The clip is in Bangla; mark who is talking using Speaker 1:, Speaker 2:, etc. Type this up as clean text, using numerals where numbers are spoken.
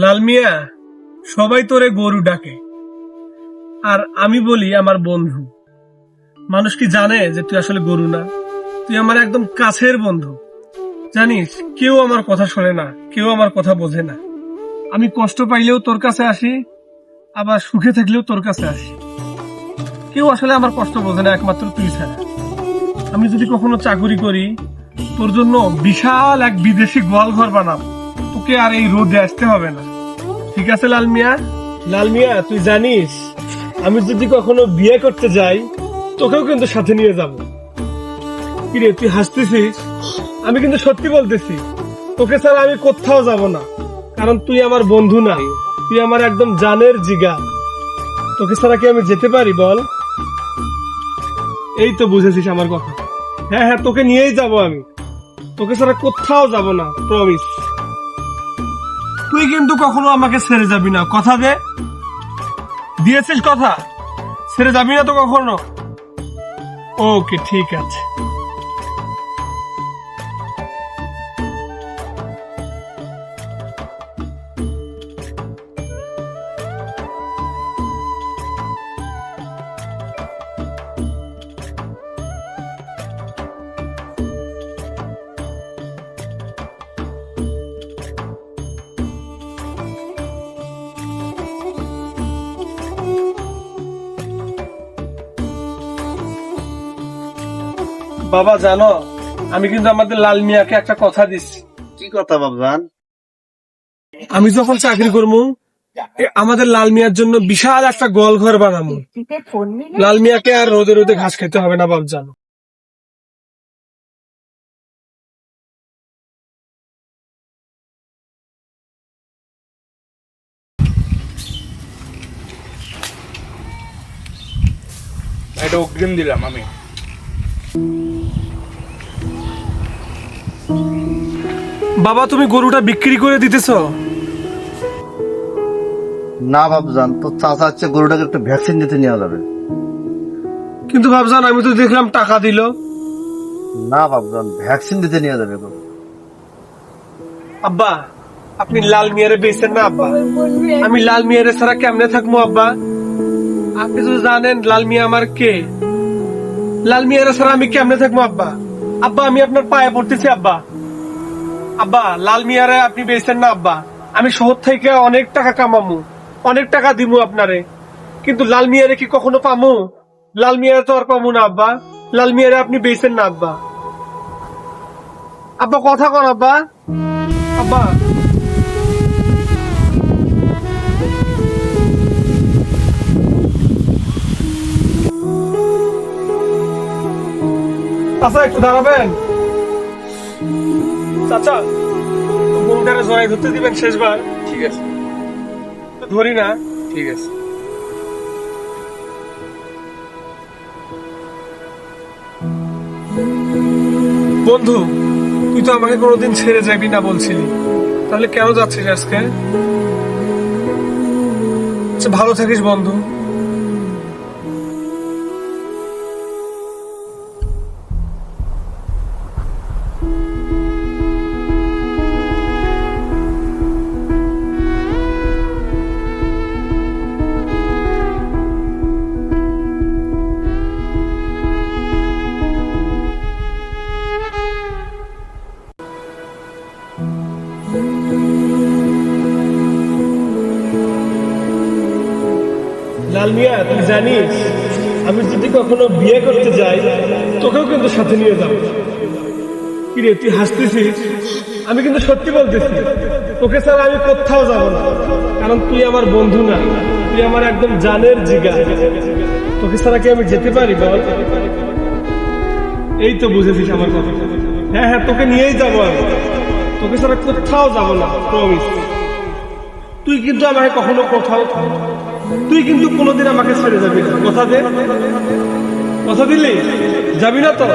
Speaker 1: লাল মিয়া, সবাই তোরে গরু ডাকে, আর আমি বলি আমার বন্ধু। মানুষ কি জানে যে তুই আসলে গরু না? তুই আমার একদম কাছের বন্ধু। জানিস, কেউ আমার কথা শোনে না, কেউ আমার কথা বোঝে না। আমি কষ্ট পাইলেও তোর কাছে আসি, আবার সুখে থাকলেও তোর কাছে আসি। কেউ আসলে আমার কষ্ট বোঝে না, একমাত্র তুই ছাড়া। আমি যদি কখনো চাকরি করি, তোর জন্য বিশাল এক বিদেশি গোয়াল ঘর বানাবো। তোকে আর এই রোদে আসতে হবে না। ঠিক আছে লাল মিয়া? লাল মিয়া, তুই জানিস, আমি যদি কখনো বিয়ে করতে যাই, তোকেও কিন্তু সাথে নিয়ে যাব। কিরে, তুই হাসতেছিস? আমি কিন্তু সত্যি বলতেছি, তোকে ছাড়া আমি কোথাও যাব না। কারণ তুই আমার বন্ধু না, তুই আমার একদম জানের জিগা। তোকে ছাড়া কি আমি যেতে পারি বল? এই তো বুঝেছিস আমার কথা। হ্যাঁ হ্যাঁ, তোকে নিয়েই যাব আমি। তোকে ছাড়া কোথাও যাব না, প্রমিস। তুই কিন্তু কখনো আমাকে ছেড়ে যাবি না, কথা দে। দিয়েছিস কথা? ছেড়ে যাবি না তো কখনো? ওকে, ঠিক আছে। বাবা জানো, আমি কিন্তু আমাদের লাল মিয়াকে একটা কথা দিচ্ছি।
Speaker 2: কি কথা বাবজান?
Speaker 1: আমি যখন চাকরি করবো, আমাদের লাল মিয়ার জন্য বিশাল একটা গোয়াল ঘর বানাবো। লাল মিয়াকে আর রোদে রোদে ঘাস খেতে হবে না বাপ, জানো।
Speaker 3: এটা অগ্রিম দিলাম আমি।
Speaker 1: বাবা, তুমি গরুটা বিক্রি করে দিতেছো?
Speaker 2: না বাবজান, তো চাচা হচ্ছে গরুটাকে একটু ভ্যাকসিন দিতে নেওয়া যাবে।
Speaker 1: কিন্তু বাবজান, আমি তো দেখলাম টাকা দিল।
Speaker 2: না বাবজান, ভ্যাকসিন দিতে নেওয়া যাবে গরু।
Speaker 1: আব্বা, আপনি লাল মিয়ারে বেচেন না আব্বা? আমি লাল মিয়ারে ছাড়া কেমনে থাকবো আব্বা? আপনি তো জানেন লাল মিয়া আমার কে। লাল মিয়ারে ছাড়া আমি কেমনে থাকবো আব্বা? আব্বা, আমি আপনার পায়ে পড়তেছি আব্বা। আব্বা, লাল মিয়ারে আপনি বেচেন না আব্বা। আমি শহর থেকে অনেক টাকা কামামু, অনেক টাকা দিমু আপনারে, কিন্তু লাল মিয়ারে কি কখনো পামু? লাল মিয়ারে তো আর পামু না আব্বা। লাল মিয়ারে আপনি বেচেন না আব্বা। আব্বা, কথা কন আব্বা। আব্বা, চাচা একটু দাঁড়াবেন। চাচা, গরুটারে জড়াই ধরতে দিবেন শেষবার।
Speaker 3: ঠিক আছে,
Speaker 1: ধরি না।
Speaker 3: ঠিক আছে।
Speaker 1: বন্ধু, তুই তো আমাকে কোনোদিন ছেড়ে যাবি না বলছিলি, তাহলে কেন যাচ্ছিস আজকে? আচ্ছা, ভালো থাকিস বন্ধু। লাল মিয়া, তুই জানিস, আমি যদি কখনো বিয়ে করতে যাই, তোকেও কিন্তু সাথে নিয়ে যাবো। কিরে, তুই হাসতেছিস? আমি কিন্তু সত্যি বলতেছি, তোকে ছাড়া আমি কোথাও যাব না। কারণ তুই আমার বন্ধু না, তুই আমার একদম জানের জিগা। তোকে ছাড়া কি আমি যেতে পারি বল? এই তো বুঝেছিস আমার কথা। হ্যাঁ হ্যাঁ, তোকে নিয়েই যাবো আমি। তোকে ছাড়া কোথাও যাব না, প্রমিস। তুই কিন্তু আমাকে কখনো কোথাও, তুই কিন্তু কোনোদিন আমাকে ছেড়ে যাবি না, কথা দে। কথা দিলি? যাবি না তো?